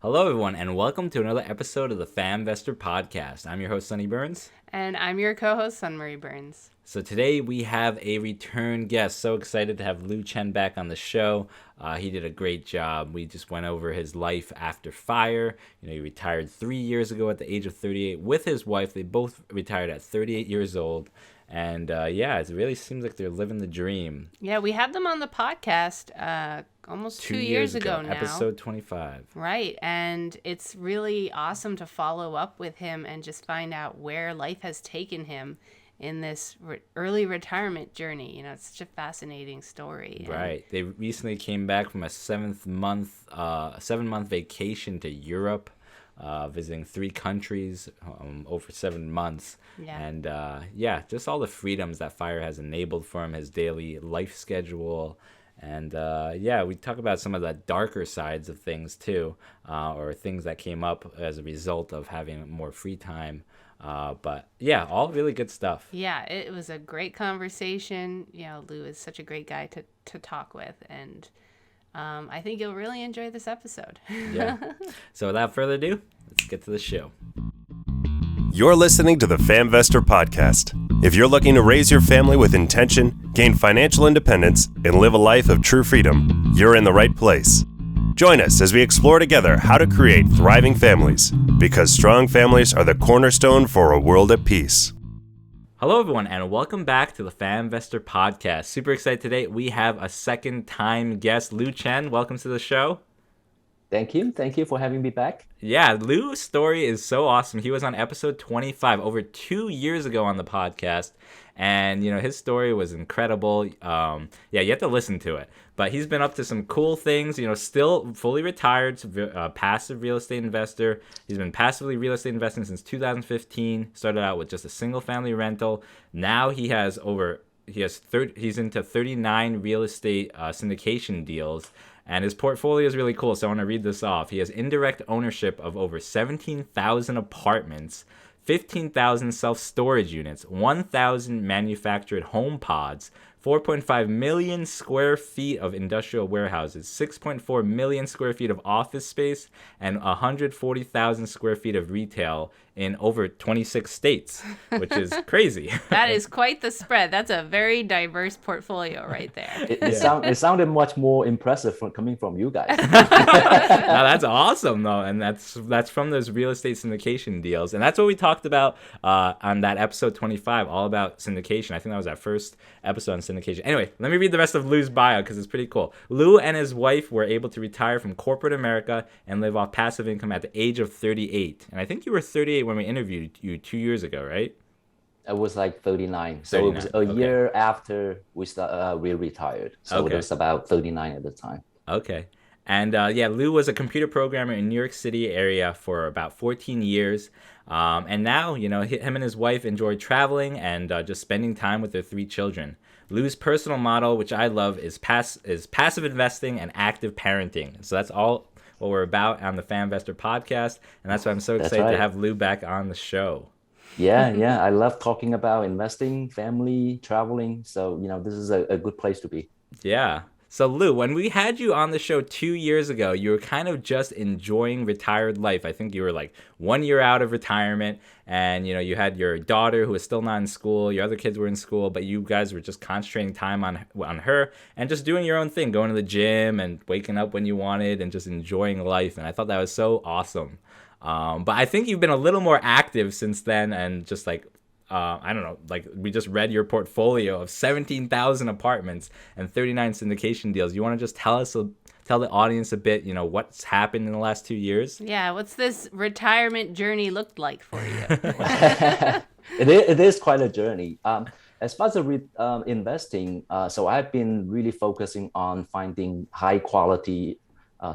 Hello, everyone, and welcome to another episode of the FAMvestor Podcast. I'm your host, Sonny Burns. And I'm your co-host, Sunmarie Burns. So today we have a return guest. So excited to have Chen back on the show. He did a great job. We just went over his life after fire. He retired 3 years ago at the age of 38 with his wife. They both retired at 38 years old. And it really seems like they're living the dream. Yeah, we had them on the podcast almost 2 years ago now. Episode 25. Right, and it's really awesome to follow up with him and just find out where life has taken him in this early retirement journey. It's such a fascinating story. Right. They recently came back from a 7-month vacation to Europe. Visiting 3 countries over 7 months. Yeah. And just all the freedoms that fire has enabled for him, his daily life schedule. And we talk about some of the darker sides of things too, or things that came up as a result of having more free time. All really good stuff. Yeah, it was a great conversation. Lou is such a great guy to talk with, and I think you'll really enjoy this episode. Yeah. So without further ado, let's get to the show. You're listening to the FAMvestor Podcast. If you're looking to raise your family with intention, gain financial independence, and live a life of true freedom, you're in the right place. Join us as we explore together how to create thriving families, because strong families are the cornerstone for a world at peace. Hello, everyone, and welcome back to the FAMvestor Podcast. Super excited today. We have a second-time guest, Chen. Welcome to the show. Thank you. Thank you for having me back. Yeah, Lou's story is so awesome. He was on episode 25 over 2 years ago on the podcast, and his story was incredible. You have to listen to it. But he's been up to some cool things. Still fully retired, passive real estate investor. He's been passively real estate investing since 2015. Started out with just a single family rental. Now he's into 39 real estate syndication deals. And his portfolio is really cool, so I want to read this off. He has indirect ownership of over 17,000 apartments, 15,000 self-storage units, 1,000 manufactured home pods, 4.5 million square feet of industrial warehouses, 6.4 million square feet of office space, and 140,000 square feet of retail in over 26 states, which is crazy. That is quite the spread. That's a very diverse portfolio right there. It sounded much more impressive coming from you guys. Now, that's awesome, though, and that's from those real estate syndication deals, and that's what we talked about on that episode 25, all about syndication. I think that was our first episode on syndication. Anyway, let me read the rest of Lou's bio because it's pretty cool. Lou and his wife were able to retire from corporate America and live off passive income at the age of 38. And I think you were 38 when we interviewed you 2 years ago, right? I was like 39. So 39. It was a year after we retired. So It was about 39 at the time. Okay. And Lou was a computer programmer in New York City area for about 14 years. And now, him and his wife enjoy traveling and just spending time with their 3 children. Lou's personal motto, which I love, is passive investing and active parenting. So that's all what we're about on the FAMvestor Podcast. And that's why I'm so excited to have Lou back on the show. Yeah. I love talking about investing, family, traveling. So, this is a good place to be. Yeah. So, Lou, when we had you on the show 2 years ago, you were kind of just enjoying retired life. I think you were like 1 year out of retirement, and, you had your daughter who was still not in school. Your other kids were in school, but you guys were just concentrating time on her and just doing your own thing, going to the gym and waking up when you wanted and just enjoying life. And I thought that was so awesome. But I think you've been a little more active since then, and just like, I don't know, like we just read your portfolio of 17,000 apartments and 39 syndication deals. You want to just tell the audience a bit, what's happened in the last 2 years? Yeah, what's this retirement journey looked like for you? It is quite a journey. As far as investing, so I've been really focusing on finding high quality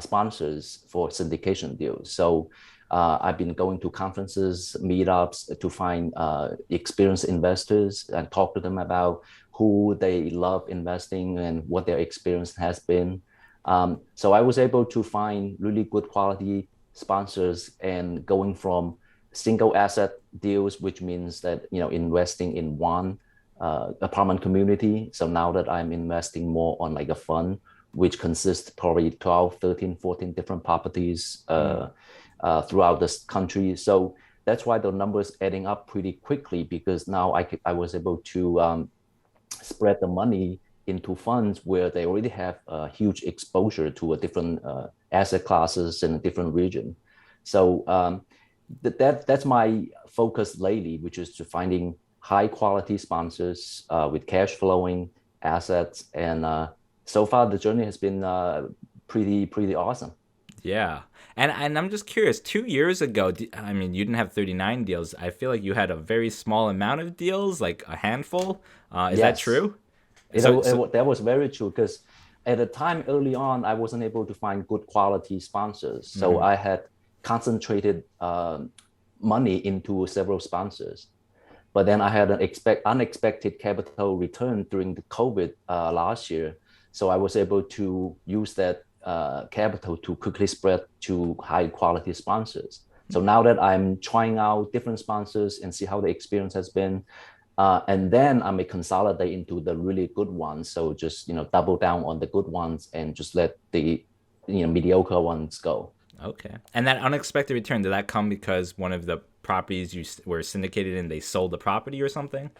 sponsors for syndication deals. So I've been going to conferences, meetups to find experienced investors and talk to them about who they love investing and what their experience has been. So I was able to find really good quality sponsors, and going from single asset deals, which means that, investing in one apartment community. So now that I'm investing more on like a fund which consists probably 12, 13, 14 different properties throughout this country. So that's why the numbers adding up pretty quickly, because now I was able to spread the money into funds where they already have a huge exposure to a different asset classes in a different region. So that's my focus lately, which is to finding high quality sponsors with cash flowing assets. And so far the journey has been pretty awesome. Yeah. And I'm just curious, 2 years ago, I mean, you didn't have 39 deals. I feel like you had a very small amount of deals, like a handful. Is that true? That was very true, because at the time early on, I wasn't able to find good quality sponsors. So I had concentrated money into several sponsors. But then I had an unexpected capital return during the COVID last year. So I was able to use that capital to quickly spread to high quality sponsors. So now that I'm trying out different sponsors and see how the experience has been, and then I may consolidate into the really good ones. So just double down on the good ones and just let the mediocre ones go. Okay. And that unexpected return, did that come because one of the properties you were syndicated in, they sold the property or something?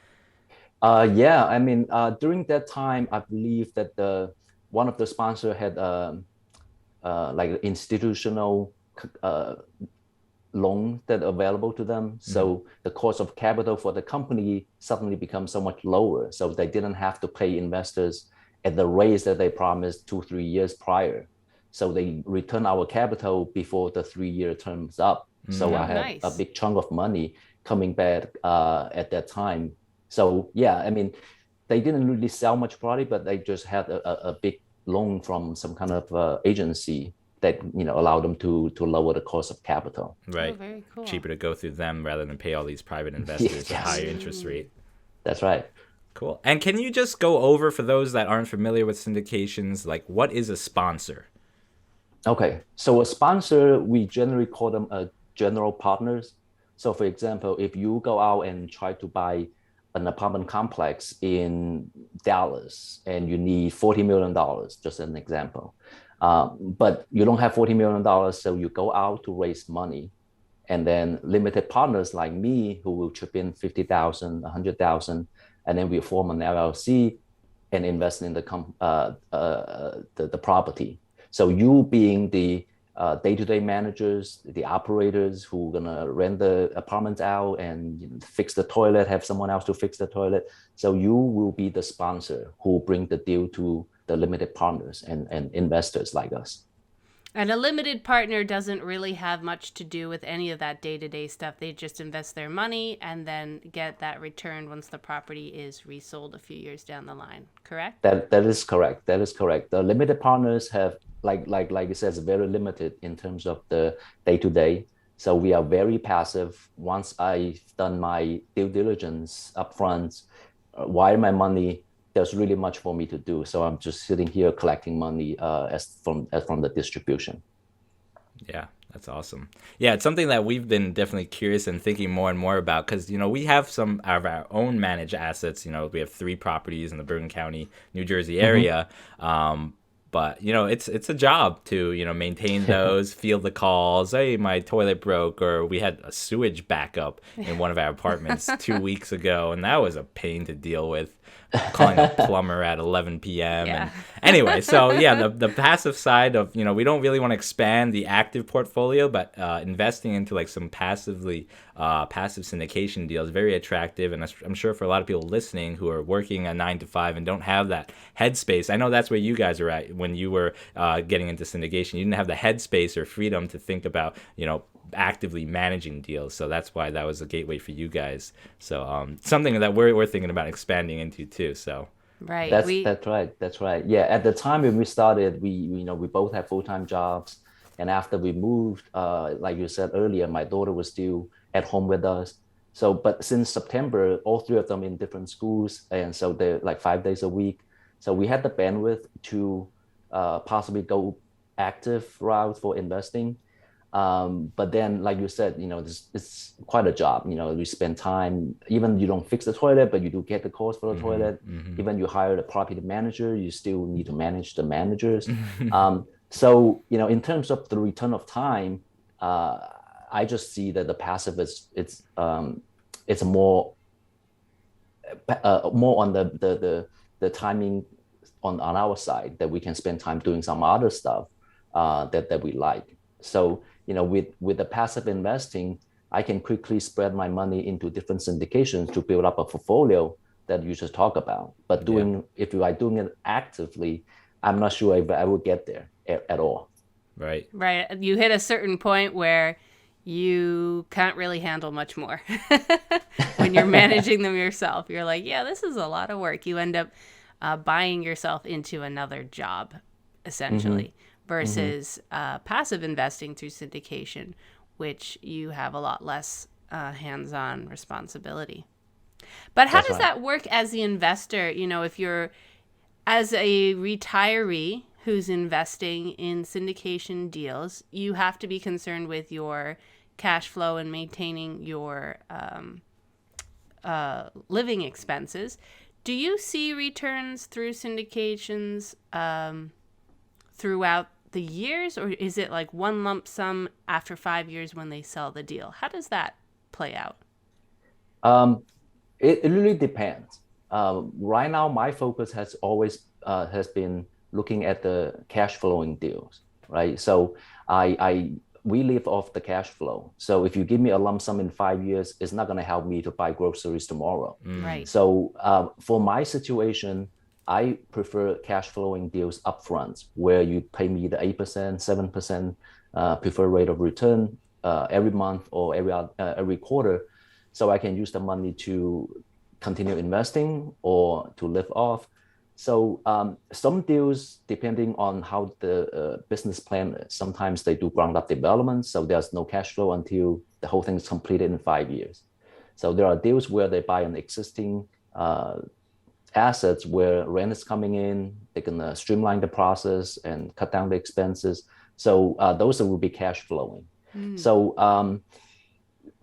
Yeah, I mean, during that time, I believe that one of the sponsor had like institutional loan that available to them. So the cost of capital for the company suddenly becomes so much lower. So they didn't have to pay investors at the rates that they promised 2-3 years prior. So they return our capital before the 3-year term's up. So I had a big chunk of money coming back at that time. So yeah, I mean, they didn't really sell much product, but they just had a big loan from some kind of agency that allowed them to lower the cost of capital. Right. Oh, very cool. Cheaper to go through them rather than pay all these private investors a higher interest rate. That's right. Cool. And can you just go over, for those that aren't familiar with syndications, like what is a sponsor? Okay, so a sponsor, we generally call them general partners. So for example, if you go out and try to buy an apartment complex in Dallas and you need $40 million, just an example, but you don't have $40 million, so you go out to raise money. And then limited partners like me who will chip in 50,000, 100,000, and then we form an LLC and invest in the property. So you being the day-to-day managers, the operators who are gonna rent the apartments out and fix the toilet, have someone else to fix the toilet. So you will be the sponsor who bring the deal to the limited partners and investors like us. And a limited partner doesn't really have much to do with any of that day-to-day stuff. They just invest their money and then get that return once the property is resold a few years down the line, correct? That is correct. That is correct. The limited partners have, like you said, is very limited in terms of the day-to-day. So we are very passive. Once I've done my due diligence upfront, wire my money, there's really much for me to do. So I'm just sitting here collecting money as from the distribution. Yeah, that's awesome. Yeah, it's something that we've been definitely curious and thinking more and more about, because we have some of our own managed assets. We have 3 properties in the Bergen County, New Jersey area. But it's a job to maintain those, field the calls. Hey, my toilet broke, or we had a sewage backup in one of our apartments 2 weeks ago, and that was a pain to deal with. Calling a plumber at 11 p.m. Yeah. And anyway, so yeah, the passive side of, we don't really want to expand the active portfolio, but investing into like some passive syndication deals, very attractive. And I'm sure for a lot of people listening who are working a 9 to 5 and don't have that headspace, I know that's where you guys are at when you were getting into syndication. You didn't have the headspace or freedom to think about, actively managing deals. So that's why that was a gateway for you guys. So something that we're thinking about expanding into too. So right. That's right. Yeah. At the time when we started, we both had full-time jobs. And after we moved, like you said earlier, my daughter was still at home with us. So, but since September, all 3 of them in different schools. And so they're like 5 days a week. So we had the bandwidth to possibly go active route for investing. But then, like you said, it's quite a job. You spend time, even you don't fix the toilet, but you do get the calls for the toilet. Even you hire the property manager, you still need to manage the managers. So, in terms of the return of time, I just see that the passive it's more on the timing on our side, that we can spend time doing some other stuff that we like. So, with the passive investing, I can quickly spread my money into different syndications to build up a portfolio that you just talk about. But if you are doing it actively, I'm not sure if I will get there at all. Right. Right. You hit a certain point where you can't really handle much more when you're managing them yourself. You're like, yeah, this is a lot of work. You end up buying yourself into another job, essentially, versus passive investing through syndication, which you have a lot less hands-on responsibility. But how does that work as the investor? If you're as a retiree who's investing in syndication deals, you have to be concerned with your cash flow and maintaining your living expenses. Do you see returns through syndications throughout the years, or is it like one lump sum after 5 years when they sell the deal? How does that play out? It really depends. Right now, my focus has always been looking at the cash flowing deals, right? So we live off the cash flow. So if you give me a lump sum in 5 years, it's not going to help me to buy groceries tomorrow. Right. So for my situation, I prefer cash flowing deals upfront, where you pay me the 8%, 7% preferred rate of return every month or every quarter, so I can use the money to continue investing or to live off. So some deals, depending on how the business plan is, sometimes they do ground up development, so there's no cash flow until the whole thing is completed in 5 years. So there are deals where they buy an existing assets where rent is coming in, they can streamline the process and cut down the expenses. So those will be cash flowing. So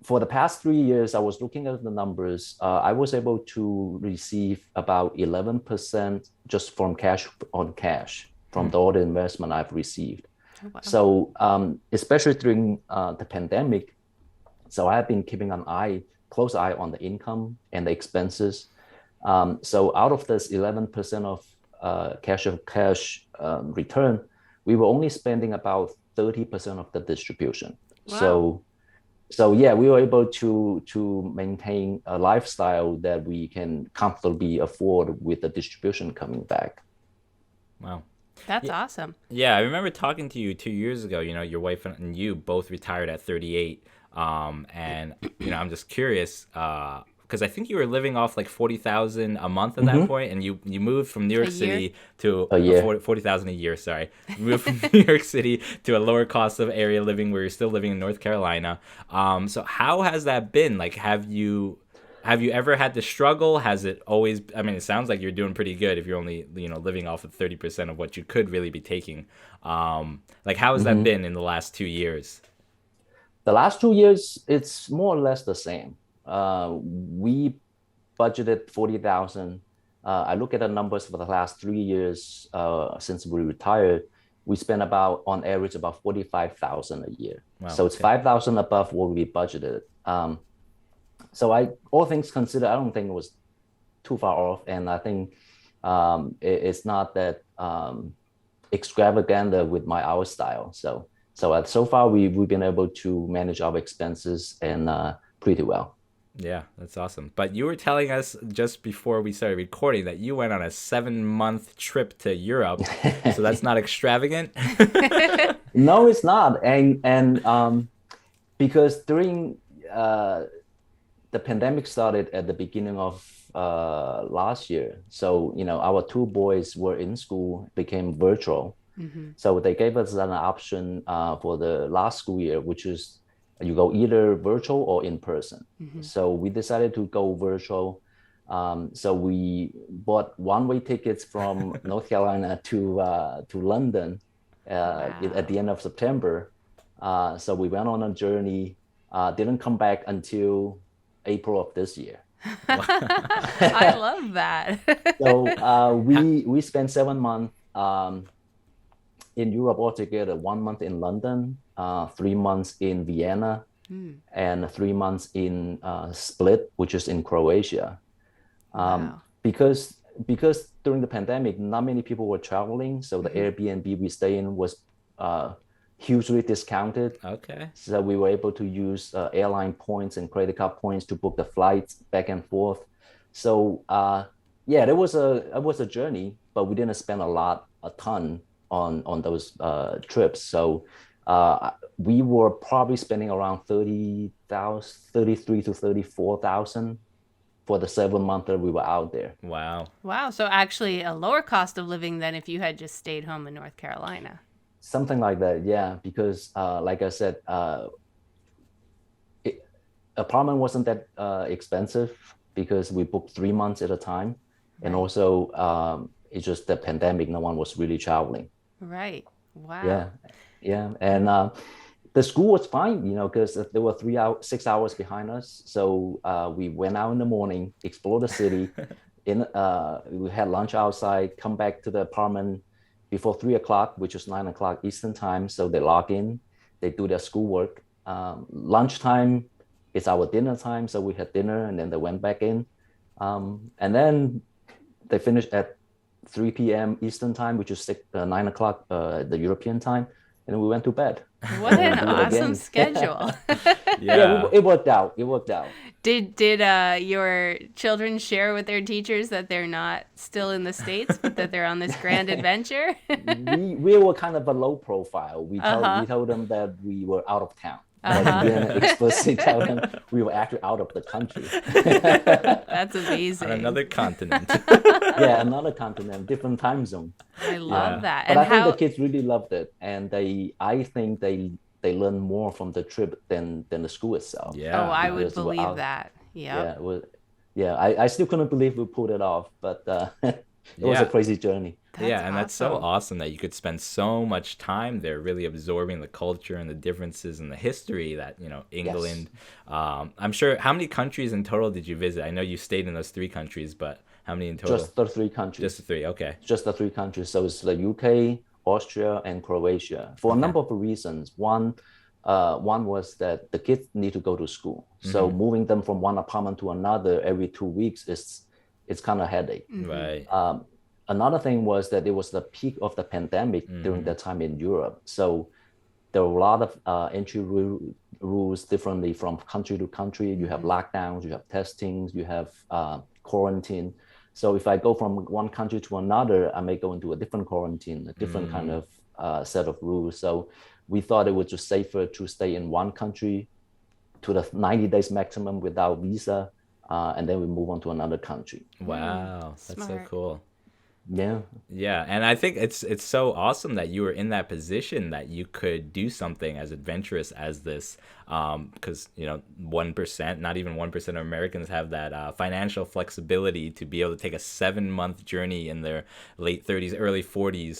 for the past 3 years, I was looking at the numbers. I was able to receive about 11% just from cash on cash from all the investment I've received. Oh, wow. So especially during the pandemic, so I have been keeping an close eye on the income and the expenses. So out of this 11% of cash return, we were only spending about 30% of the distribution. Wow. So yeah, we were able to maintain a lifestyle that we can comfortably afford with the distribution coming back. Wow. That's awesome. Yeah, I remember talking to you 2 years ago. Your wife and you both retired at 38. And I'm just curious, because I think you were living off like $40,000 a month at that point, and you moved from New York City to 40,000 a year. Sorry, you moved from New York City to a lower cost of area living, where you're still living in North Carolina. So how has that been? Like, have you ever had to struggle? Has it always? I mean, it sounds like you're doing pretty good if you're only living off of 30% of what you could really be taking. Like, how has that been in the last 2 years? The last 2 years, it's more or less the same. We budgeted 40,000. I look at the numbers for the last 3 years since we retired. We spent on average about 45,000 a year. Wow, so it's 5,000 above what we budgeted. So all things considered, I don't think it was too far off, and I think it's not that extravagant with our style. So far we've been able to manage our expenses and pretty well. Yeah, that's awesome. But you were telling us just before we started recording that you went on a 7-month trip to Europe. So that's not extravagant? No, it's not. And because during the pandemic started at the beginning of last year. So, our 2 boys were in school, became virtual. So they gave us an option for the last school year, which is you go either virtual or in person. So we decided to go virtual. So we bought one-way tickets from North Carolina to London at the end of September. So we went on a journey, didn't come back until April of this year. I love that. So we spent 7 months in Europe altogether, 1 month in London, 3 months in Vienna, and 3 months in Split, which is in Croatia. Wow. Because during the pandemic, not many people were traveling, so the Airbnb we stay in was hugely discounted. Okay. So we were able to use airline points and credit card points to book the flights back and forth. So yeah, it was a journey, but we didn't spend a ton on those trips. So we were probably spending around 33 to 34,000 for the 7 months that we were out there. Wow. Wow. So actually a lower cost of living than if you had just stayed home in North Carolina. Something like that, yeah. Because like I said, apartment wasn't that expensive because we booked 3 months at a time. And also it's just the pandemic, no one was really traveling. Right. Wow. Yeah. And the school was fine, because there were 6 hours behind us. So we went out in the morning, explored the city. We had lunch outside, come back to the apartment before 3 o'clock, which was 9 o'clock Eastern time. So they log in, they do their schoolwork. Lunchtime is our dinner time. So we had dinner and then they went back in. And then they finished at 3 p.m. Eastern time, which is 9 o'clock the European time. And then we went to bed. What an awesome schedule. Yeah, it worked out. Did your children share with their teachers that they're not still in the States, but that they're on this grand adventure? we were kind of a low profile. We told them that we were out of town. But we didn't explicitly tell them we were actually out of the country. That's amazing. On another continent. Yeah, another continent, different time zone. I love that. But I think the kids really loved it, and I think they learned more from the trip than the school itself. Yeah. Oh, I would believe that. Yep. Yeah. I still couldn't believe we pulled it off, but it was a crazy journey. That's so awesome that you could spend so much time there really absorbing the culture and the differences and the history that, England. Yes. I'm sure, how many countries in total did you visit? I know you stayed in those 3 countries, but how many in total? Just the 3 countries. Just the 3, okay. Just the 3 countries. So it's the UK, Austria, and Croatia for a number of reasons. One was that the kids need to go to school. So moving them from one apartment to another every 2 weeks it's kind of a headache. Right. Another thing was that it was the peak of the pandemic during that time in Europe. So there were a lot of entry rules differently from country to country. You have lockdowns, you have testings, you have quarantine. So if I go from one country to another, I may go into a different quarantine, a different kind of set of rules. So we thought it was just safer to stay in one country to the 90 days maximum without visa, and then we move on to another country. Wow, that's so cool. Yeah, and I think it's so awesome that you were in that position that you could do something as adventurous as this, because 1%, not even 1% of Americans have that financial flexibility to be able to take a 7-month journey in their late 30s, early 40s,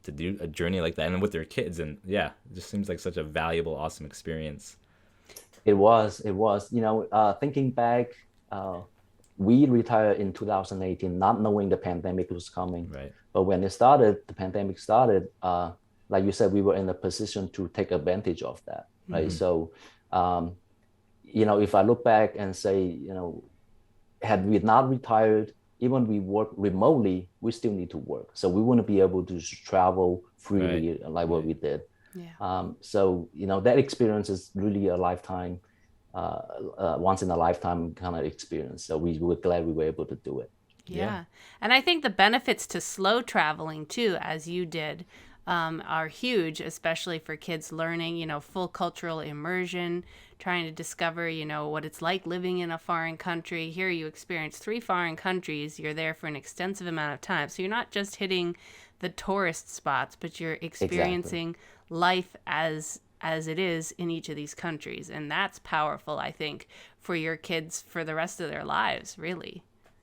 to do a journey like that, and with their kids, and it just seems like such a valuable, awesome experience. It was. Thinking back. We retired in 2018, not knowing the pandemic was coming. Right. But when the pandemic started, like you said, we were in a position to take advantage of that, right? So, if I look back and say, had we not retired, even we work remotely, we still need to work. So we wouldn't be able to travel freely like what we did. Yeah. So, that experience is really a lifetime. Once in a lifetime kind of experience. So we were glad we were able to do it. Yeah. And I think the benefits to slow traveling too, as you did, are huge, especially for kids learning, full cultural immersion, trying to discover, what it's like living in a foreign country. Here you experience 3 foreign countries. You're there for an extensive amount of time. So you're not just hitting the tourist spots, but you're experiencing life as it is in each of these countries. And that's powerful, I think, for your kids for the rest of their lives, really.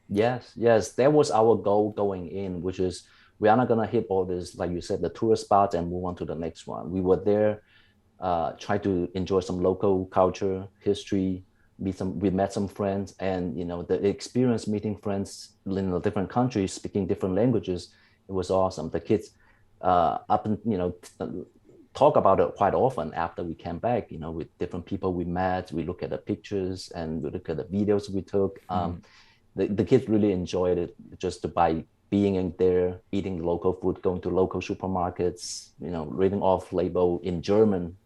Yes. That was our goal going in, which is we are not going to hit all this, like you said, the tourist spots and move on to the next one. We were there try to enjoy some local culture, history. We met some friends, and the experience meeting friends in different countries, speaking different languages, it was awesome. The kids up and talk about it quite often after we came back. With different people we met, we look at the pictures and we look at the videos we took. The kids really enjoyed it just by being in there, eating local food, going to local supermarkets, reading off label in German,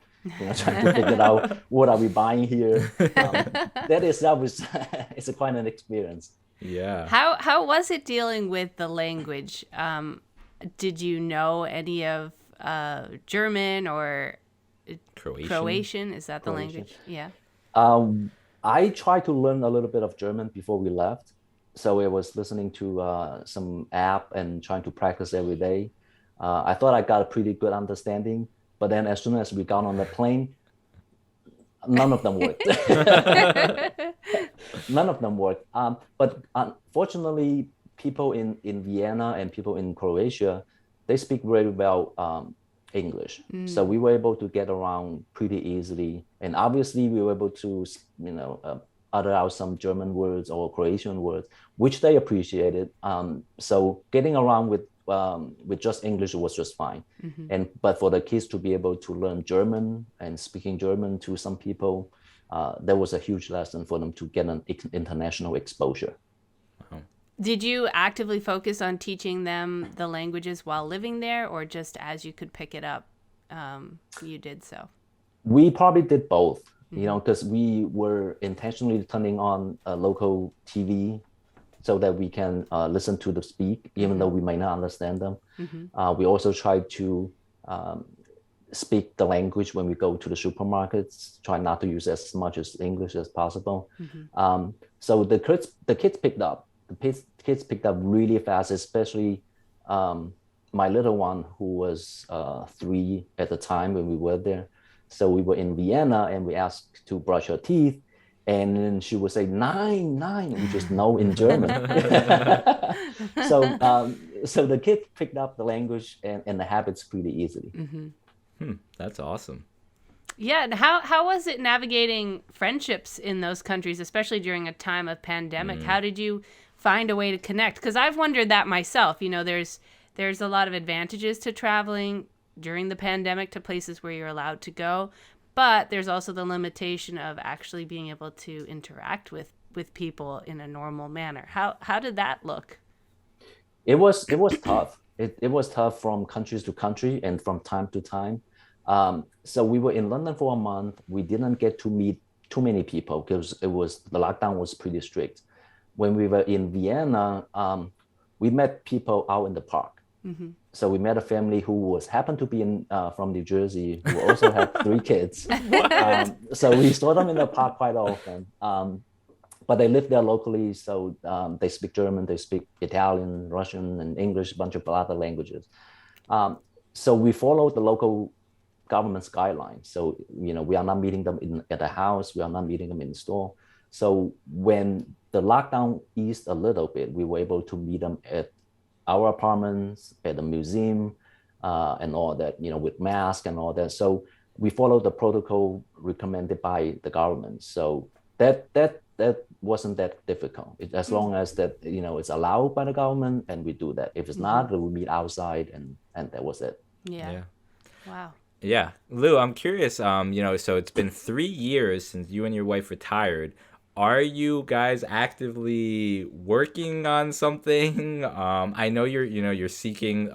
trying to figure out what are we buying here. That itself is it's quite an experience. Yeah. How was it dealing with the language? Did you know any of German or Croatian? Is that the language? Yeah. I tried to learn a little bit of German before we left. So I was listening to some app and trying to practice every day. I thought I got a pretty good understanding, but then as soon as we got on the plane, none of them worked. None of them worked. But unfortunately, people in Vienna and people in Croatia, they speak very well English. So we were able to get around pretty easily. And obviously we were able to, utter out some German words or Croatian words, which they appreciated. So getting around with just English was just fine. But for the kids to be able to learn German and speaking German to some people, that was a huge lesson for them to get an international exposure. Did you actively focus on teaching them the languages while living there, or just as you could pick it up, you did so? We probably did both, because we were intentionally turning on a local TV so that we can listen to them speak, even though we might not understand them. We also tried to speak the language when we go to the supermarkets, try not to use as much as English as possible. So the kids picked up. The kids picked up really fast, especially my little one, who was 3 at the time when we were there. So we were in Vienna and we asked to brush her teeth, and then she would say nine, which is no in German. So the kids picked up the language and the habits pretty easily. That's awesome. Yeah, and how was it navigating friendships in those countries, especially during a time of pandemic? How did you find a way to connect? Because I've wondered that myself. There's a lot of advantages to traveling during the pandemic to places where you're allowed to go, but there's also the limitation of actually being able to interact with people in a normal manner. How did that look? It was tough. It was tough from countries to country and from time to time. So we were in London for a month. We didn't get to meet too many people because the lockdown was pretty strict. When we were in Vienna, we met people out in the park. So we met a family who happened to be from New Jersey, who also had 3 kids. So we saw them in the park quite often. But they live there locally, so they speak German, they speak Italian, Russian, and English, a bunch of other languages. So we followed the local government's guidelines. So, we are not meeting them at the house, we are not meeting them in the store. So when the lockdown eased a little bit, we were able to meet them at our apartments, at the museum, and all that, with masks and all that. So we followed the protocol recommended by the government. So that wasn't that difficult. As long as that, it's allowed by the government, and we do that. If it's not, we meet outside, and that was it. Yeah. Wow. Yeah. Lou, I'm curious, so it's been 3 years since you and your wife retired. Are you guys actively working on something? I know you're seeking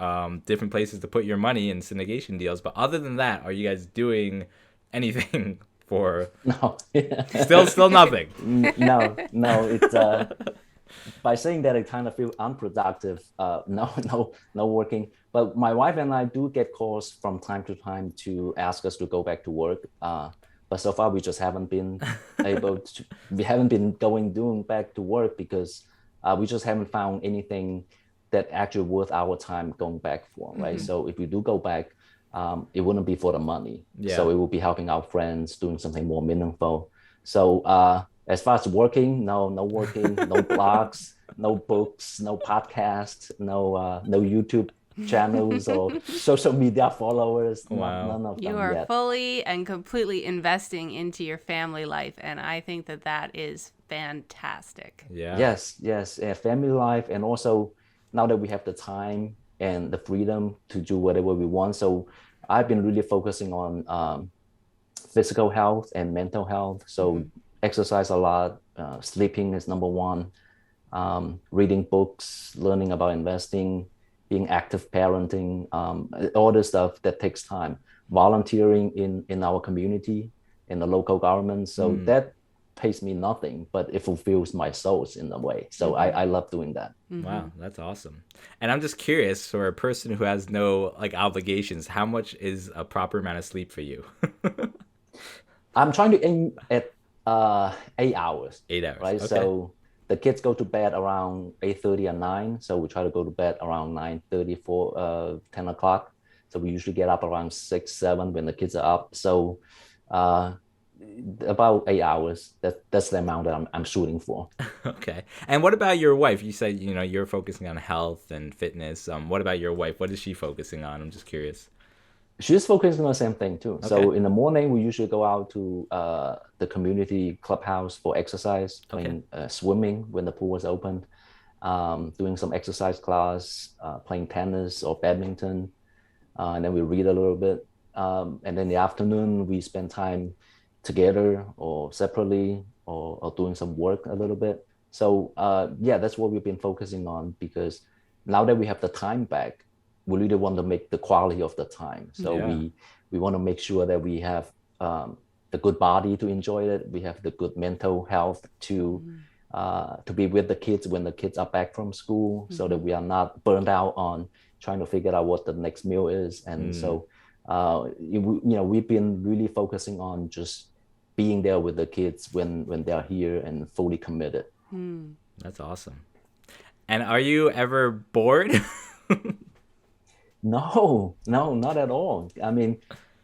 different places to put your money in syndication deals, but other than that, are you guys doing anything for? No. Still nothing. No. It's by saying that, I kind of feel unproductive. No working. But my wife and I do get calls from time to time to ask us to go back to work. But so far, we just haven't been able to. We haven't been doing back to work because we just haven't found anything that actually worth our time going back for, right? So if we do go back, it wouldn't be for the money. Yeah. So it will be helping our friends, doing something more meaningful. So as far as working, no working, no blogs, no books, no podcasts, no YouTube channels or social media followers. Wow. None of You them are yet. fully and completely investing into your family life, and I think that that is fantastic. Yeah. Yes, family life, and also now that we have the time and the freedom to do whatever we want. So I've been really focusing on physical health and mental health. So exercise a lot, sleeping is number one, reading books, learning about investing, being active parenting, all the stuff that takes time, volunteering in our community, in the local government. So that pays me nothing, but it fulfills my souls in a way. So I love doing that. Wow, that's awesome. And I'm just curious, for a person who has no like obligations, how much is a proper amount of sleep for you? I'm trying to aim at 8 hours. 8 hours. Right. Okay. So the kids go to bed around 8:30 and 9. So we try to go to bed around 9:30 for 10 o'clock. So we usually get up around 6, 7 when the kids are up. So about 8 hours. That's the amount that I'm shooting for. Okay. And what about your wife? You said, you're focusing on health and fitness. What about your wife? What is she focusing on? I'm just curious. She's focusing on the same thing too. Okay. So in the morning, we usually go out to the community clubhouse for exercise, playing swimming when the pool is open, doing some exercise class, playing tennis or badminton, and then we read a little bit. And then in the afternoon, we spend time together or separately or doing some work a little bit. So yeah, that's what we've been focusing on, because now that we have the time back, we really want to make the quality of the time. So we want to make sure that we have the good body to enjoy it. We have the good mental health to be with the kids when the kids are back from school, so that we are not burned out on trying to figure out what the next meal is. And so, we've been really focusing on just being there with the kids when they're here and fully committed. That's awesome. And are you ever bored? No, not at all. I mean,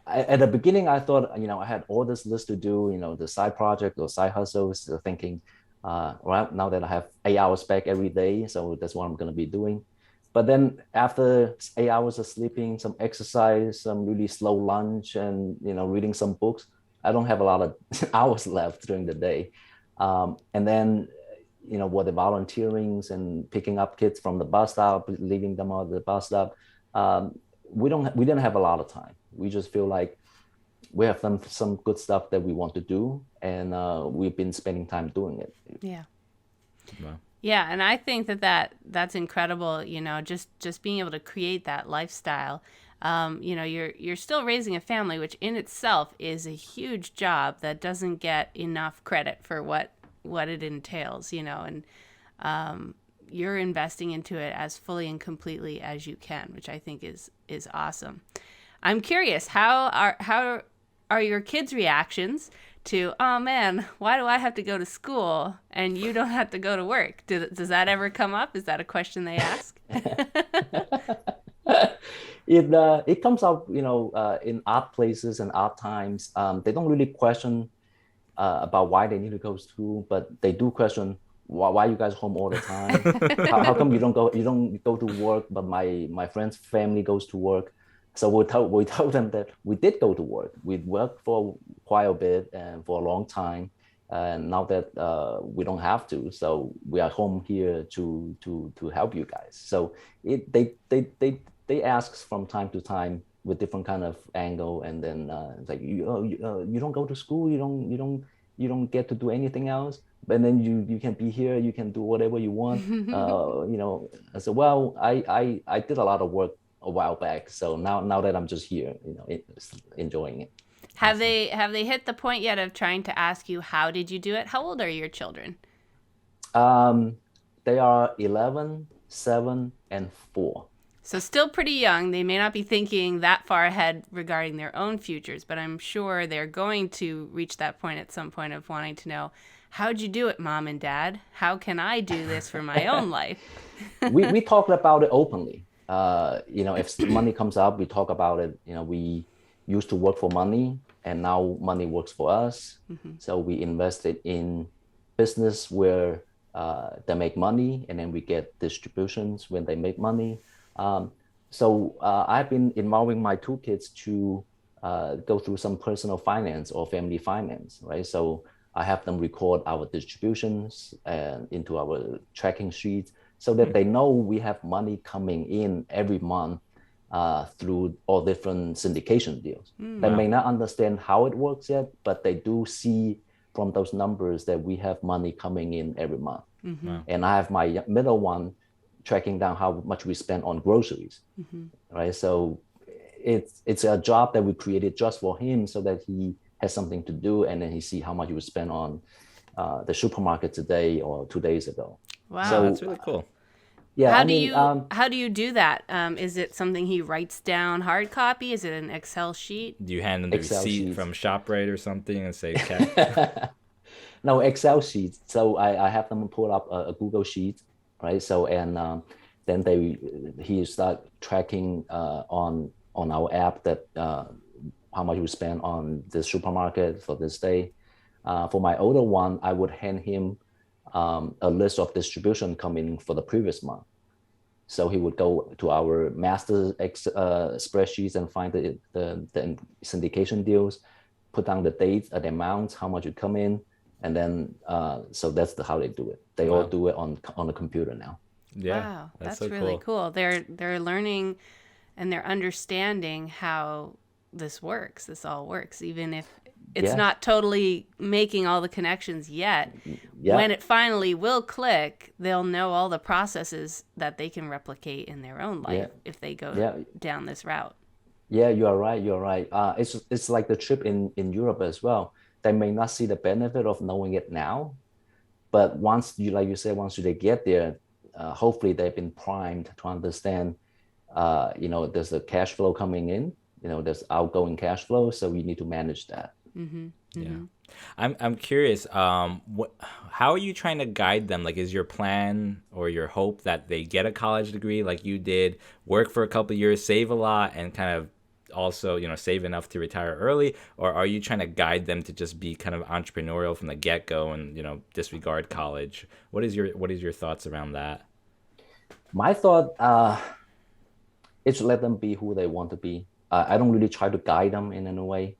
at the beginning, I thought, I had all this list to do, the side project or side hustles, thinking, well, now that I have 8 hours back every day, so that's what I'm going to be doing. But then after 8 hours of sleeping, some exercise, some really slow lunch, and, reading some books, I don't have a lot of hours left during the day. And then, what the volunteerings and picking up kids from the bus stop, leaving them at the bus stop, we didn't have a lot of time. We just feel like we have done some good stuff that we want to do, and we've been spending time doing it. Yeah. Wow. Yeah, and I think that's incredible. Just being able to create that lifestyle. You're still raising a family, which in itself is a huge job that doesn't get enough credit for what it entails. And you're investing into it as fully and completely as you can, which I think is awesome. I'm curious, how are your kids' reactions to, oh man, why do I have to go to school and you don't have to go to work? Does that ever come up? Is that a question they ask? It comes up, in odd places and odd times. They don't really question about why they need to go to school, but they do question, why are you guys home all the time? How come you don't go to work, but my friend's family goes to work? So we told them that we did go to work. We worked for quite a bit and for a long time, and now that we don't have to, so we are home here to help you guys. So they ask from time to time with different kind of angle, and then it's like, you don't go to school, you don't get to do anything else, but then you can be here, you can do whatever you want. I said, well, I did a lot of work a while back, so now that I'm just here, enjoying it. Have they hit the point yet of trying to ask you, how did you do it? How old are your children? They are 11, 7, and 4. So still pretty young. They may not be thinking that far ahead regarding their own futures, but I'm sure they're going to reach that point at some point of wanting to know, how'd you do it, Mom and Dad? How can I do this for my own life? we talked about it openly. If money comes up, we talk about it. We used to work for money, and now money works for us. So we invested in business where they make money, and then we get distributions when they make money. So I've been involving my two kids to go through some personal finance or family finance, right? So I have them record our distributions and into our tracking sheets so that they know we have money coming in every month through all different syndication deals. They may not understand how it works yet, but they do see from those numbers that we have money coming in every month. And I have my middle one tracking down how much we spend on groceries, right? So it's a job that we created just for him so that he has something to do, and then he see how much he would spend on the supermarket today or 2 days ago. Wow. So that's really cool. Yeah, How do you do that? Is it something he writes down hard copy? Is it an Excel sheet? Do you hand them the Excel receipt sheets. from ShopRite or something and say, okay? No, Excel sheets. So I have them pull up a Google sheet, right? So and then he start tracking on our app that how much we spend on the supermarket for this day. For my older one, I would hand him a list of distribution coming for the previous month. So he would go to our master spreadsheets and find the syndication deals, put down the dates, the amounts, how much would come in, and then so that's how they do it. They all do it on the computer now. Yeah, Wow, that's so really cool. They're learning and they're understanding how this all works, even if it's not totally making all the connections yet. Yeah. When it finally will click, they'll know all the processes that they can replicate in their own life if they go down this route. Yeah, you are right. You're right. It's like the trip in Europe as well. They may not see the benefit of knowing it now, but once you, like you said, once they get there, hopefully they've been primed to understand. There's a cash flow coming in. There's outgoing cash flow, so we need to manage that. Yeah. I'm curious, how are you trying to guide them? Like, is your plan or your hope that they get a college degree like you did, work for a couple of years, save a lot, and kind of also, save enough to retire early? Or are you trying to guide them to just be kind of entrepreneurial from the get-go and, disregard college? What is your thoughts around that? My thought is to let them be who they want to be. I don't really try to guide them in any way.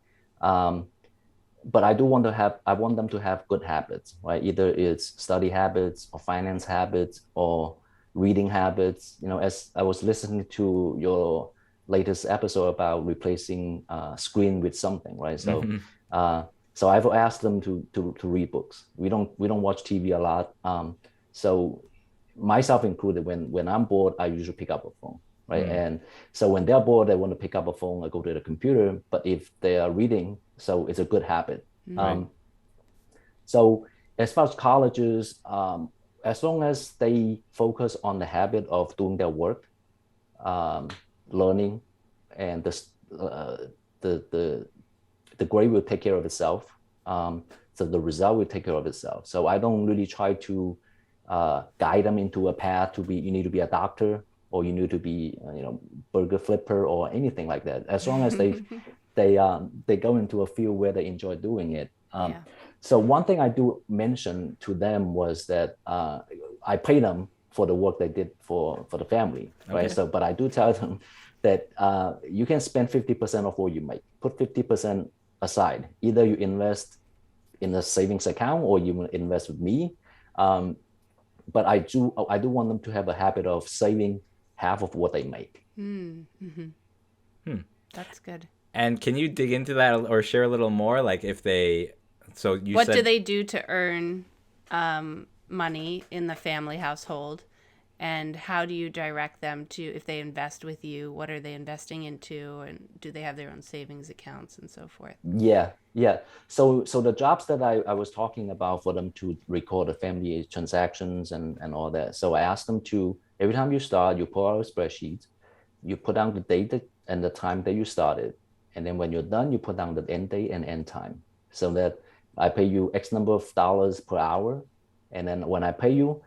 But I want them to have good habits, right? Either it's study habits or finance habits or reading habits. As I was listening to your latest episode about replacing screen with something, right? So, so I've asked them to read books. We don't watch TV a lot. So myself included, when I'm bored, I usually pick up a phone, right? And so when they're bored, they want to pick up a phone, I go to the computer. But if they are reading, so it's a good habit. So as far as colleges, as long as they focus on the habit of doing their work, learning, and the grade will take care of itself. So the result will take care of itself. So I don't really try to guide them into a path you need to be a doctor, or you need to be burger flipper or anything like that. As long as they go into a field where they enjoy doing it. So one thing I do mention to them was that I pay them for the work they did for the family, right? So, but I do tell them that you can spend 50% of what you make. Put 50% aside. Either you invest in a savings account or you invest with me. But I do want them to have a habit of saving half of what they make. That's good. And can you dig into that or share a little more? Like if they, so you what said, do they do to earn money in the family household? And how do you direct them to, if they invest with you, what are they investing into? And do they have their own savings accounts and so forth? Yeah. So the jobs that I was talking about for them to record the family transactions and all that. So I asked them to, every time you start, you pull out a spreadsheet, you put down the date and the time that you started. And then when you're done, you put down the end date and end time, so that I pay you X number of dollars per hour. And then when I pay you,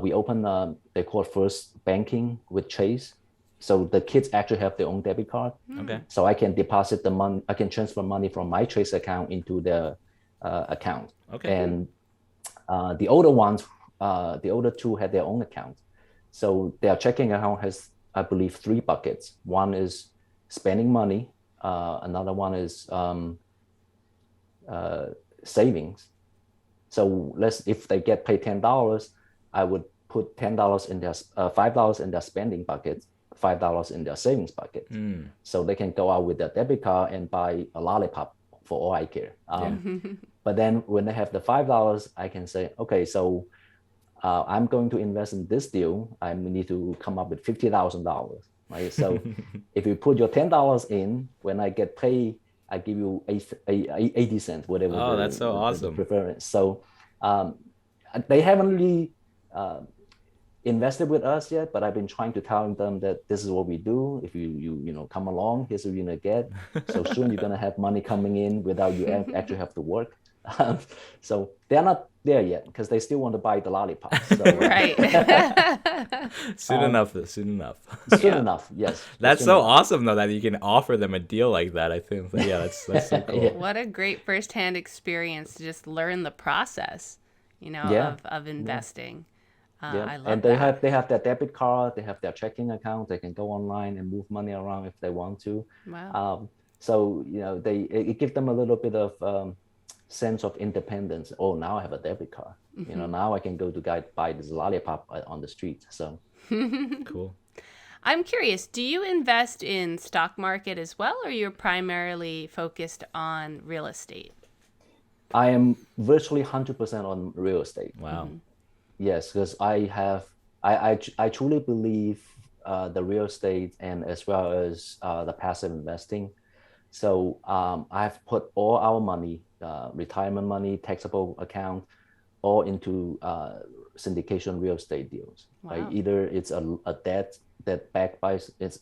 we open, they call it first banking with Chase. So the kids actually have their own debit card. Okay. So I can deposit the money, I can transfer money from my Chase account into their account. Okay. And the older ones, the older two had their own account. So their checking account has I believe, three buckets. One is spending money. Another one is savings. So if they get paid $10, I would put $10 in their $5 in their spending bucket, $5 in their savings bucket. So they can go out with their debit card and buy a lollipop for all I care. But then when they have the $5, I can say, okay, so I'm going to invest in this deal. I need to come up with $50,000, right? So if you put your $10 in, when I get paid, I give you 80 cents, whatever. Oh, that's so awesome. The preference. So they haven't really invested with us yet, but I've been trying to tell them that this is what we do. If you come along, here's what you're gonna get. So soon you're gonna have money coming in without you actually have to work. So they're not there yet because they still want to buy the lollipop. So, Right. Soon enough. Soon Yeah. enough, yes. That's Soon so enough. awesome though that you can offer them a deal like that. I think, yeah, that's so cool. Yeah. What a great firsthand experience to just learn the process, Yeah. of investing. Yeah. I love And that. they have their debit card, they have their checking account, they can go online and move money around if they want to. Wow. So it gives them a little bit of sense of independence. Oh, now I have a debit card. Now I can go to buy this lollipop on the street. So Cool. I'm curious, do you invest in stock market as well, or you're primarily focused on real estate? I am virtually 100% on real estate. Wow. Yes, because I truly believe the real estate and as well as the passive investing. So I've put all our money, retirement money, taxable account, all into syndication real estate deals. Wow. Right? Either it's a debt that backed by its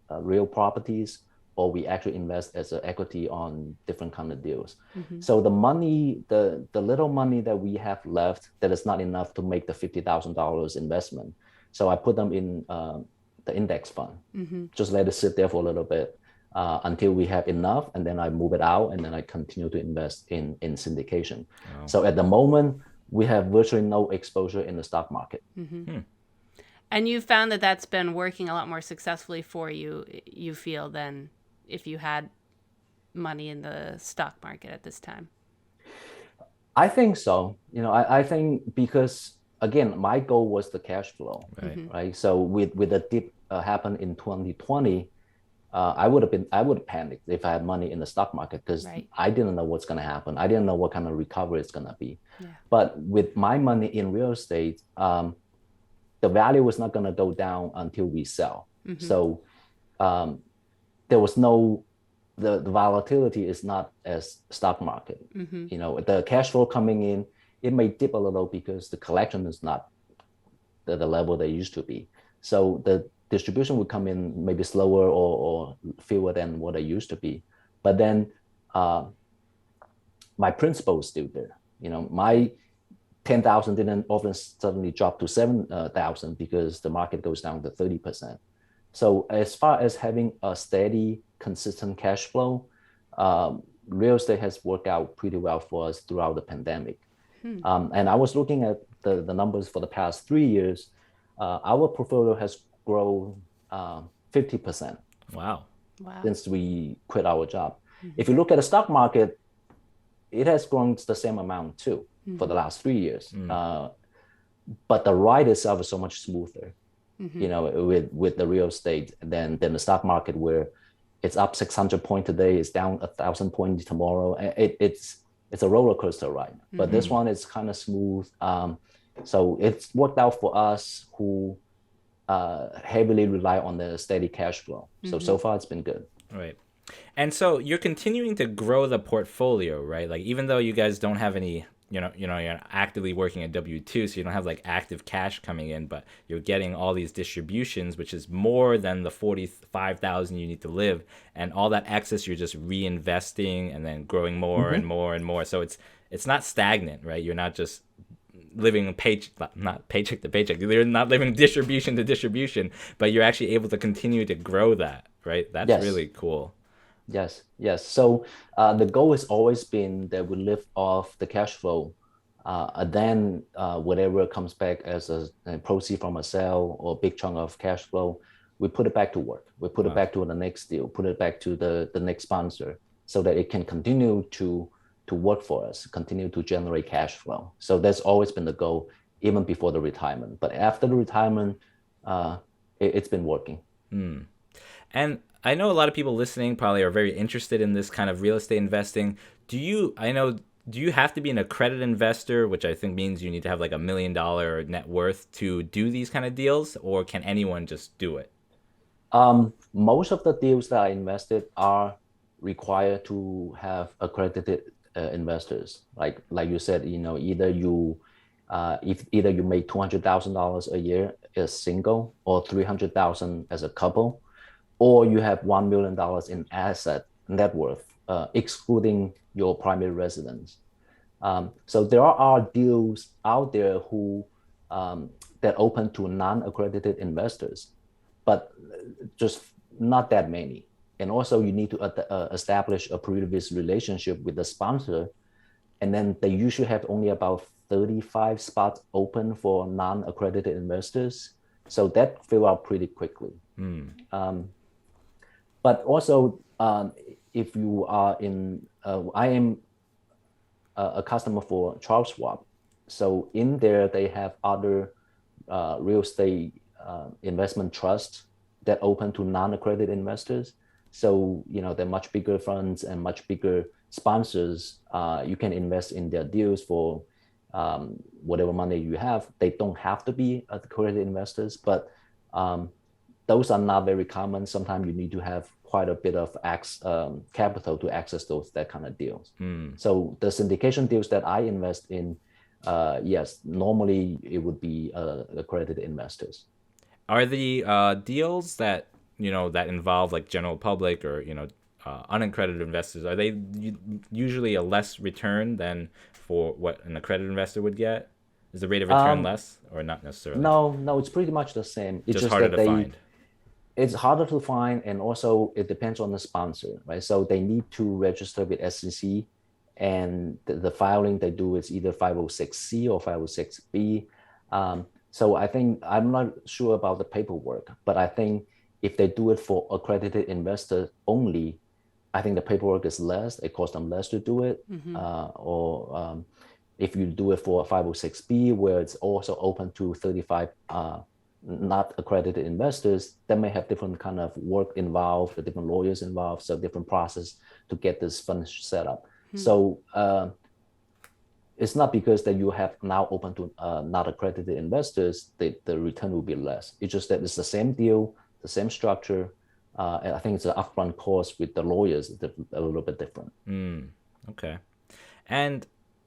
real properties, or we actually invest as an equity on different kind of deals. So the money, the little money that we have left, that is not enough to make the $50,000 investment. So I put them in the index fund. Just let it sit there for a little bit until we have enough, and then I move it out, and then I continue to invest in syndication. Wow. So at the moment, we have virtually no exposure in the stock market. And you found that that's been working a lot more successfully for you, you feel, than if you had money in the stock market at this time? I think so. I think because, again, my goal was the cash flow, right? So with the dip happen in 2020, I would have panicked if I had money in the stock market, because I didn't know what's going to happen. I didn't know what kind of recovery it's going to be. Yeah. But with my money in real estate, the value was not going to go down until we sell. So there was the volatility is not as stock market. The cash flow coming in, it may dip a little because the collection is not the level they used to be. So the distribution would come in maybe slower or fewer than what it used to be. But then my principal is still there. My 10,000 didn't often suddenly drop to 7,000 because the market goes down to 30%. So as far as having a steady, consistent cash flow, real estate has worked out pretty well for us throughout the pandemic. And I was looking at the numbers for the past 3 years. Our portfolio has grown 50%. Wow. Since we quit our job. If you look at the stock market, it has grown the same amount too for the last 3 years. But the ride itself is so much smoother, with the real estate than the stock market, where it's up 600 points today, it's down 1,000 points tomorrow. It's a roller coaster ride. But this one is kind of smooth. So it's worked out for us who heavily rely on the steady cash flow. So far it's been good. Right. And so you're continuing to grow the portfolio, right? Like, even though you guys don't have any, you're actively working at W-2, so you don't have like active cash coming in, but you're getting all these distributions, which is more than the 45,000 you need to live, and all that excess you're just reinvesting and then growing more and more and more. So it's not stagnant, right? You're not just living not paycheck to paycheck. You're not living distribution to distribution, but you're actually able to continue to grow that, right? That's really cool. Yes. So the goal has always been that we live off the cash flow Then whatever comes back as a proceed from a sale or big chunk of cash flow, we put it back to work. We put it back to the next deal, put it back to the next sponsor, so that it can continue to work for us, continue to generate cash flow. So that's always been the goal, even before the retirement. But after the retirement, it's been working. And I know a lot of people listening probably are very interested in this kind of real estate investing. Do you have to be an accredited investor, which I think means you need to have like $1 million net worth to do these kind of deals, or can anyone just do it? Most of the deals that I invested are required to have accredited investors. Like you said, either you make $200,000 a year as single, or $300,000 as a couple, or you have $1 million in asset net worth, excluding your primary residence. So there are deals out there who that open to non-accredited investors, but just not that many. And also you need to establish a previous relationship with the sponsor. And then they usually have only about 35 spots open for non-accredited investors. So that fill out pretty quickly. But also, if you are I am a customer for Charles Schwab. So in there, they have other real estate investment trusts that open to non-accredited investors. So, they're much bigger funds and much bigger sponsors. You can invest in their deals for whatever money you have. They don't have to be accredited investors, but those are not very common. Sometimes you need to have quite a bit of capital to access that kind of deals. So the syndication deals that I invest in, yes, normally it would be accredited investors. Are the deals that that involve like general public or unaccredited investors, are they usually a less return than for what an accredited investor would get? Is the rate of return less, or not necessarily? No, it's pretty much the same. It's just harder to find. It's harder to find, and also it depends on the sponsor, right? So they need to register with SEC, and the filing they do is either 506C or 506B. So I think, I'm not sure about the paperwork, but I think if they do it for accredited investors only, I think the paperwork is less. It costs them less to do it. Or if you do it for a 506B, where it's also open to 35 not accredited investors, that may have different kind of work involved, the different lawyers involved, so different process to get this fund set up. So it's not because that you have now open to not accredited investors, the return will be less. It's just that it's the same deal, the same structure. And I think it's an upfront cost with the lawyers a little bit different. Okay. And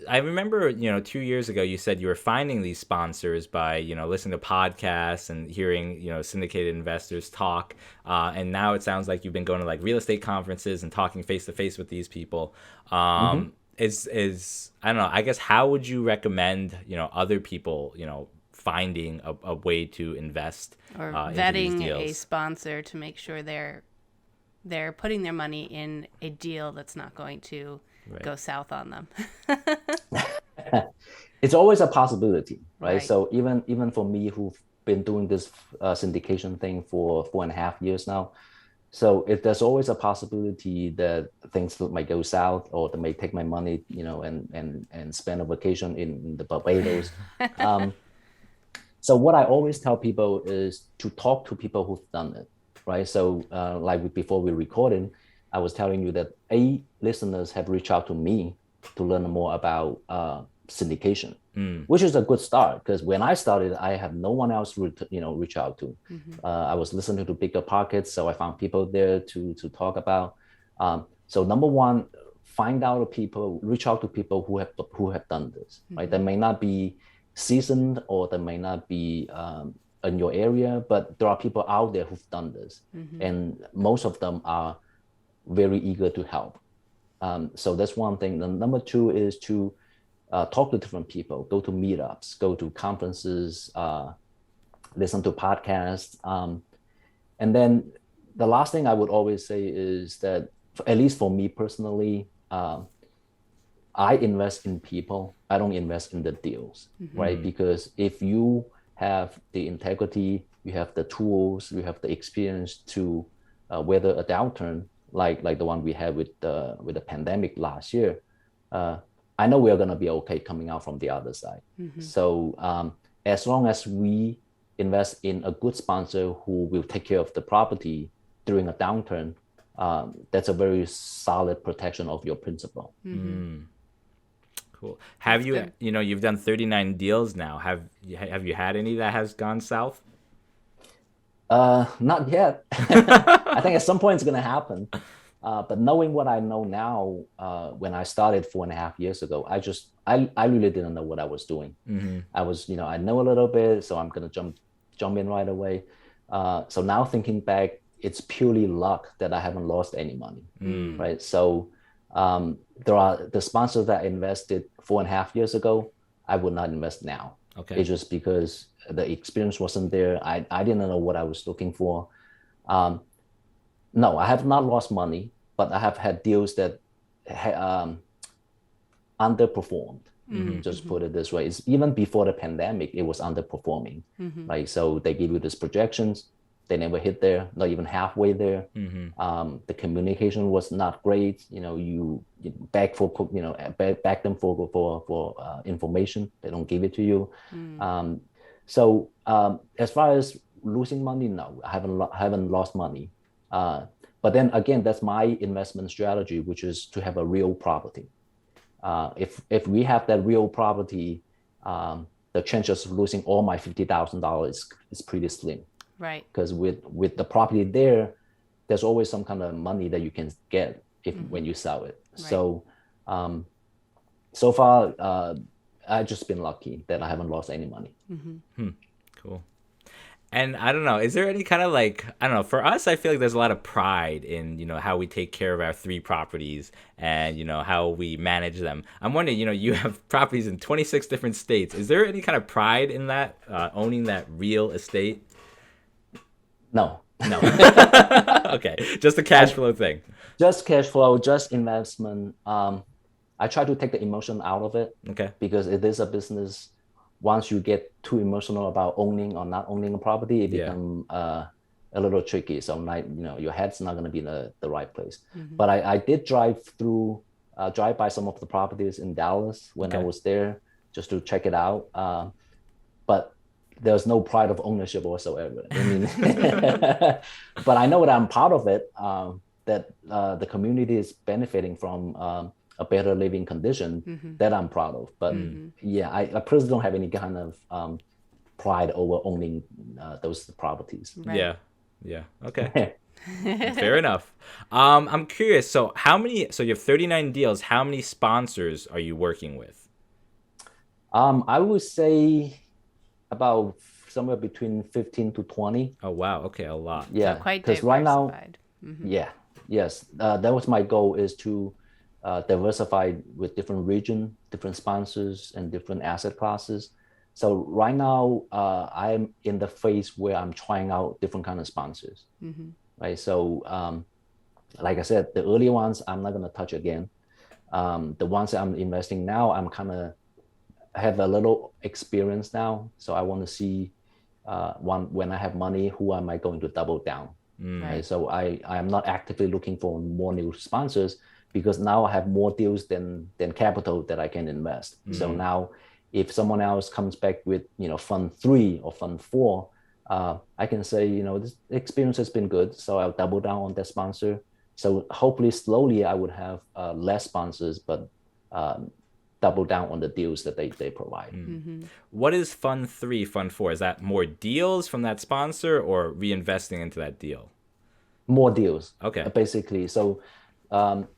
I remember, 2 years ago, you said you were finding these sponsors by, listening to podcasts and hearing, syndicated investors talk. And now it sounds like you've been going to like real estate conferences and talking face to face with these people. Is I don't know, I guess, how would you recommend, other people, finding a way to invest or vetting a sponsor to make sure they're putting their money in a deal that's not going to go south on them? It's always a possibility, right? So even for me, who've been doing this syndication thing for 4.5 years now, so if there's always a possibility that things might go south, or they may take my money, and spend a vacation in the Barbados. So what I always tell people is to talk to people who've done it, right? So like before we recorded, I was telling you that 8 listeners have reached out to me to learn more about syndication, which is a good start, because when I started, I have no one else reach out to. I was listening to bigger pockets, so I found people there to talk about. So number one, reach out to people who have done this, right? They may not be seasoned, or they may not be in your area, but there are people out there who've done this, and most of them are very eager to help. So that's one thing. And number two is to talk to different people, go to meetups, go to conferences, listen to podcasts. And then the last thing I would always say is that, at least for me personally, I invest in people. I don't invest in the deals, right? Because if you have the integrity, you have the tools, you have the experience to weather a downturn like the one we had with the pandemic last year, I know we're gonna be okay coming out from the other side. So as long as we invest in a good sponsor who will take care of the property during a downturn, that's a very solid protection of your principal. Cool. Have you, you've done 39 deals now. Have you had any that has gone south? Not yet. I think at some point it's going to happen. But knowing what I know now, when I started 4.5 years ago, I really didn't know what I was doing. I was, I know a little bit, so I'm going to jump in right away. So now thinking back, it's purely luck that I haven't lost any money, right? So there are the sponsors that I invested 4.5 years ago, I would not invest now. Okay. It's just because the experience wasn't there. I didn't know what I was looking for. No, I have not lost money, but I have had deals that underperformed. Just put it this way. It's, even before the pandemic, it was underperforming. Right? So they give you these projections. They never hit there, not even halfway there. The communication was not great. You beg them for information. They don't give it to you. So as far as losing money, no, I haven't lost money. But then again, that's my investment strategy, which is to have a real property. If we have that real property, the chances of losing all my $50,000 is pretty slim. Right. Because with the property there, there's always some kind of money that you can get when you sell it. Right. So so far, I've just been lucky that I haven't lost any money. Cool. And I don't know, is there any kind of I don't know, for us, I feel like there's a lot of pride in, how we take care of our 3 properties and, how we manage them. I'm wondering, you have properties in 26 different states. Is there any kind of pride in that, owning that real estate? No. Okay. Just a cash flow thing. Just cash flow, just investment. I try to take the emotion out of it. Okay. Because it is a business. Once you get too emotional about owning or not owning a property, it becomes a little tricky. So your head's not going to be in the right place. But I did drive by some of the properties in Dallas when I was there just to check it out. But there's no pride of ownership whatsoever. I mean, but I know that I'm part of it, that the community is benefiting from a better living condition that I'm proud of. But I personally don't have any kind of pride over owning those properties. Right. Yeah. Okay. Fair enough. I'm curious. So you have 39 deals. How many sponsors are you working with? I would say about somewhere between 15 to 20. Oh, wow. Okay. A lot. Yeah. So quite diversified. Right now, yes. That was my goal, is to diversify with different region, different sponsors, and different asset classes. So right now, I'm in the phase where I'm trying out different kind of sponsors. Right. So, like I said, the early ones I'm not going to touch again. The ones that I'm investing now, I'm kind of have a little experience now. So I want to see when I have money, who am I going to double down? Right. So I am not actively looking for more new sponsors, because now I have more deals than capital that I can invest. So now if someone else comes back with, fund 3 or fund 4, I can say, this experience has been good, so I'll double down on that sponsor. So hopefully slowly I would have less sponsors, but double down on the deals that they provide. What is fund 3, fund 4? Is that more deals from that sponsor or reinvesting into that deal? More deals. Okay. Basically. So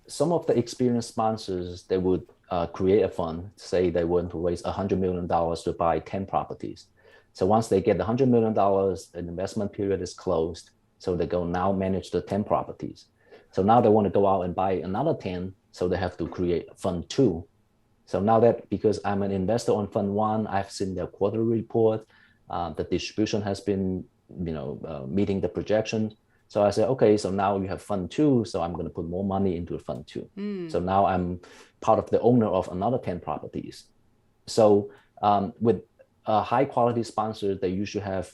some of the experienced sponsors, they would create a fund, say they want to raise $100 million to buy 10 properties. So once they get the $100 million, an investment period is closed. So they go now manage the 10 properties. So now they want to go out and buy another 10. So they have to create fund 2. So now that, because I'm an investor on fund 1, I've seen their quarterly report, the distribution has been, meeting the projection. So I said, okay, so now you have fund two, so I'm going to put more money into fund two. So now I'm part of the owner of another 10 properties. So with high quality sponsors, they usually have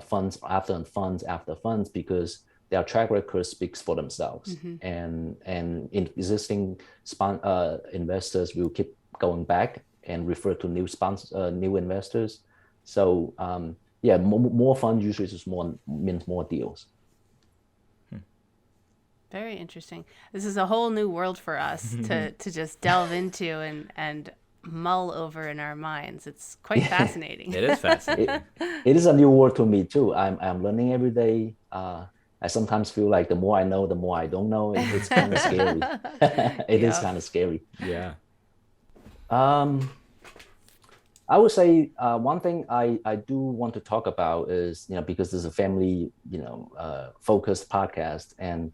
funds after funds because their track record speaks for themselves. And existing investors will keep going back and refer to new investors. So yeah, more funds usually means more deals. Very interesting. This is a whole new world for us to just delve into and mull over in our minds. It's quite fascinating. It is fascinating. It is a new world to me too. I'm learning every day. I sometimes feel like the more I know, the more I don't know. It's kind of scary. It is kind of scary. Yeah. I would say one thing I do want to talk about is, because this is a family, focused podcast, and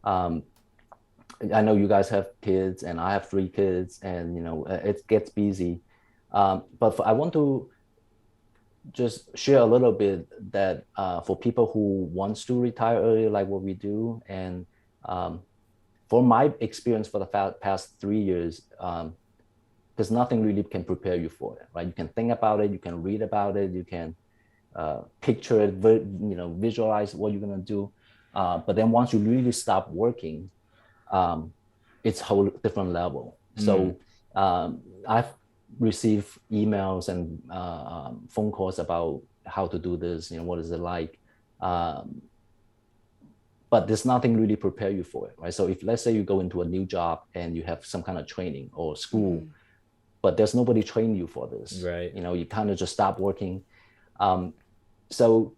I know you guys have kids, and I have 3 kids, and it gets busy. But I want to just share a little bit that for people who wants to retire early, like what we do, and for my experience for the past 3 years, because nothing really can prepare you for it, right? You can think about it, you can read about it, you can picture it, visualize what you're gonna do. But then once you really stop working, it's a whole different level. So I've received emails and phone calls about how to do this, what is it like? But there's nothing really prepare you for it, right? So if, let's say you go into a new job and you have some kind of training or school, but there's nobody training you for this, right? You kind of just stop working. So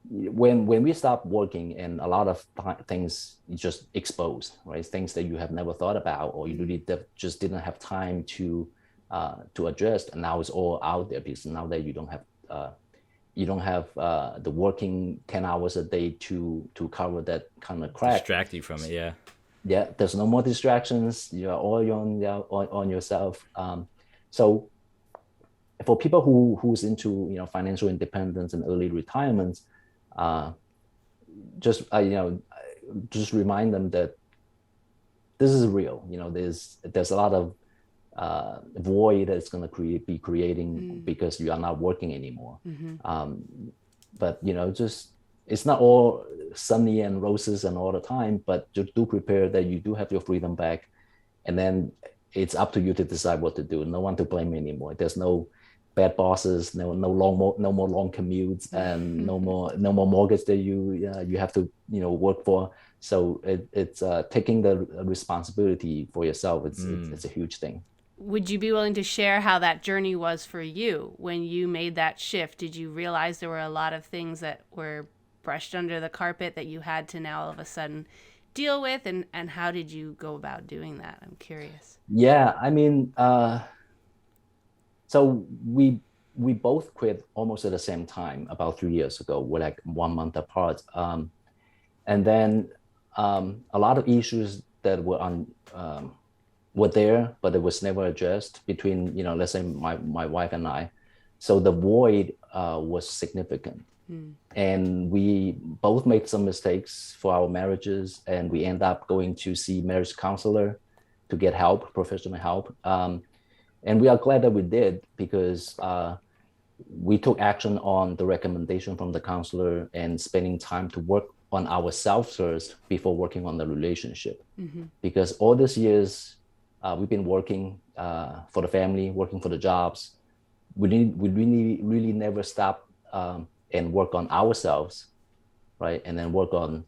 when we stop working, and a lot of things just exposed, right? Things that you have never thought about, or you really just didn't have time to address, and now it's all out there because now that you don't have the working 10 hours a day to cover that kind of crap. Distract you from it, yeah. Yeah, there's no more distractions. You're all on yourself. So for people who's into financial independence and early retirement, just remind them that this is real. There's a lot of void that's going to be creating because you are not working anymore. But just, it's not all sunny and roses and all the time, but just do prepare that you do have your freedom back, and then it's up to you to decide what to do. No one to blame anymore. There's no bad bosses, no more long commutes, and no more mortgage that you have to work for. So it's taking the responsibility for yourself. It's a huge thing. Would you be willing to share how that journey was for you when you made that shift? Did you realize there were a lot of things that were brushed under the carpet that you had to now all of a sudden deal with, and how did you go about doing that? I'm curious. Yeah, I mean, so we both quit almost at the same time about 3 years ago. We're like 1 month apart, and then a lot of issues that were there, but it was never addressed between let's say my wife and I. So the void was significant. And we both made some mistakes for our marriages, and we end up going to see marriage counselor to get help, professional help. And we are glad that we did, because we took action on the recommendation from the counselor and spending time to work on ourselves first before working on the relationship. Because all these years we've been working for the family, working for the jobs. We really never stop and work on ourselves, right? And then work on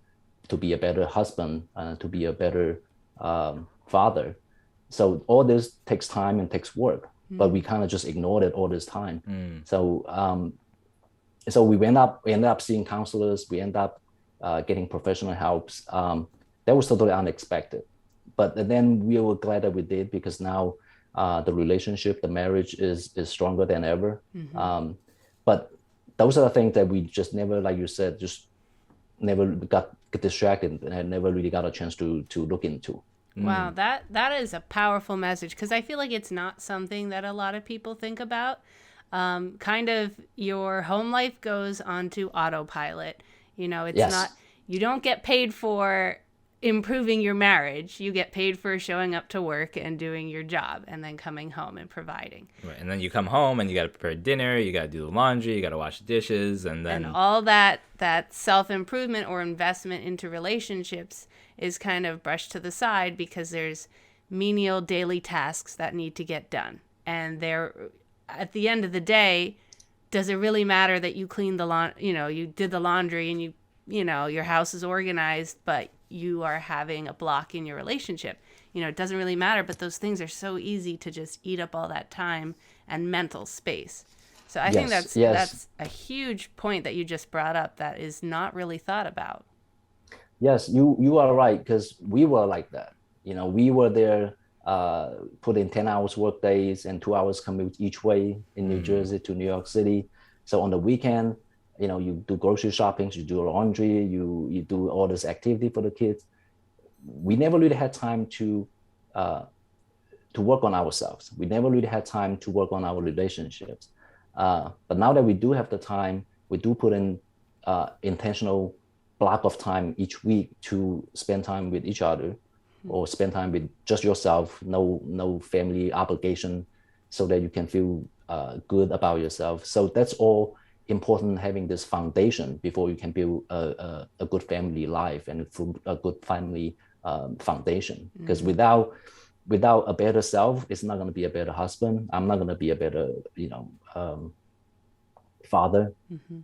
to be a better husband, to be a better father. So all this takes time and takes work, but we kind of just ignored it all this time. So we ended up seeing counselors. We ended up getting professional helps. That was totally unexpected. But then we were glad that we did, because now the relationship, the marriage is stronger than ever. But those are the things that we just never, like you said, just never got distracted and never really got a chance to look into. Wow, that is a powerful message, because I feel like it's not something that a lot of people think about. Kind of your home life goes onto autopilot. It's Yes. not, you don't get paid for improving your marriage. You get paid for showing up to work and doing your job and then coming home and providing. Right. And then you come home and you got to prepare dinner, you got to do the laundry, you got to wash the dishes, and then all that self-improvement or investment into relationships is kind of brushed to the side because there's menial daily tasks that need to get done. And they're, at the end of the day, does it really matter that you cleaned the you did the laundry and your house is organized, but you are having a block in your relationship? It doesn't really matter, but those things are so easy to just eat up all that time and mental space. So I think that's a huge point that you just brought up that is not really thought about. Yes, you are right, because we were like that. We were there, put in 10 hours work days and 2 hours commute each way in New Jersey to New York City. So on the weekend, you do grocery shopping, you do laundry, you do all this activity for the kids. We never really had time to work on ourselves. We never really had time to work on our relationships. But now that we do have the time, we do put in intentional block of time each week to spend time with each other, or spend time with just yourself, no family obligation, so that you can feel good about yourself. So that's all important, having this foundation before you can build a good family life and a good family foundation. Because without a better self, it's not going to be a better husband. I'm not going to be a better father,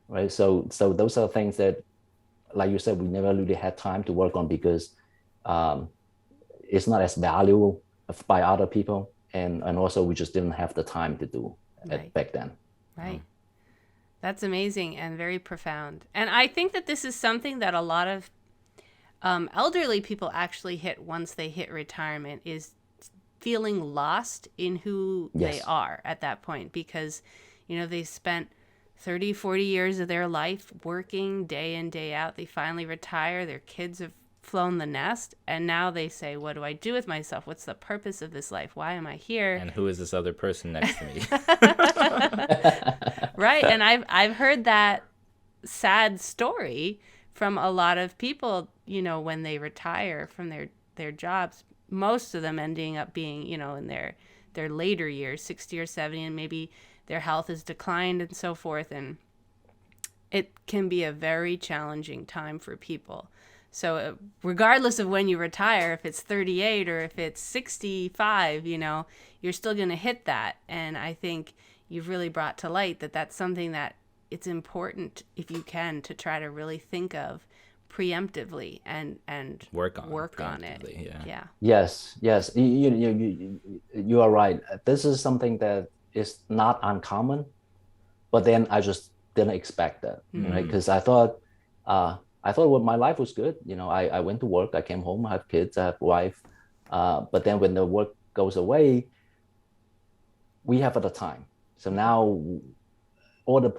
right? So those are things that, like you said, we never really had time to work on because it's not as valuable by other people, and also we just didn't have the time to do it back then. Right. That's amazing and very profound. And I think that this is something that a lot of elderly people actually hit once they hit retirement, is feeling lost in who they are at that point, because they spent 30, 40 years of their life working day in, day out. They finally retire. Their kids have flown the nest. And now they say, what do I do with myself? What's the purpose of this life? Why am I here? And who is this other person next to me? Right. And I've heard that sad story from a lot of people, when they retire from their jobs, most of them ending up being, in their later years, 60 or 70, and maybe their health has declined and so forth. And it can be a very challenging time for people. So regardless of when you retire, if it's 38 or if it's 65, you're still going to hit that. And I think you've really brought to light that that's something that it's important, if you can, to try to really think of preemptively and work on it. Yeah. Yes. You are right. This is something that is not uncommon, but then I just didn't expect that, right? Because I thought my life was good. I went to work, I came home, I have kids, I have a wife. But then when the work goes away, we have the time. So now all the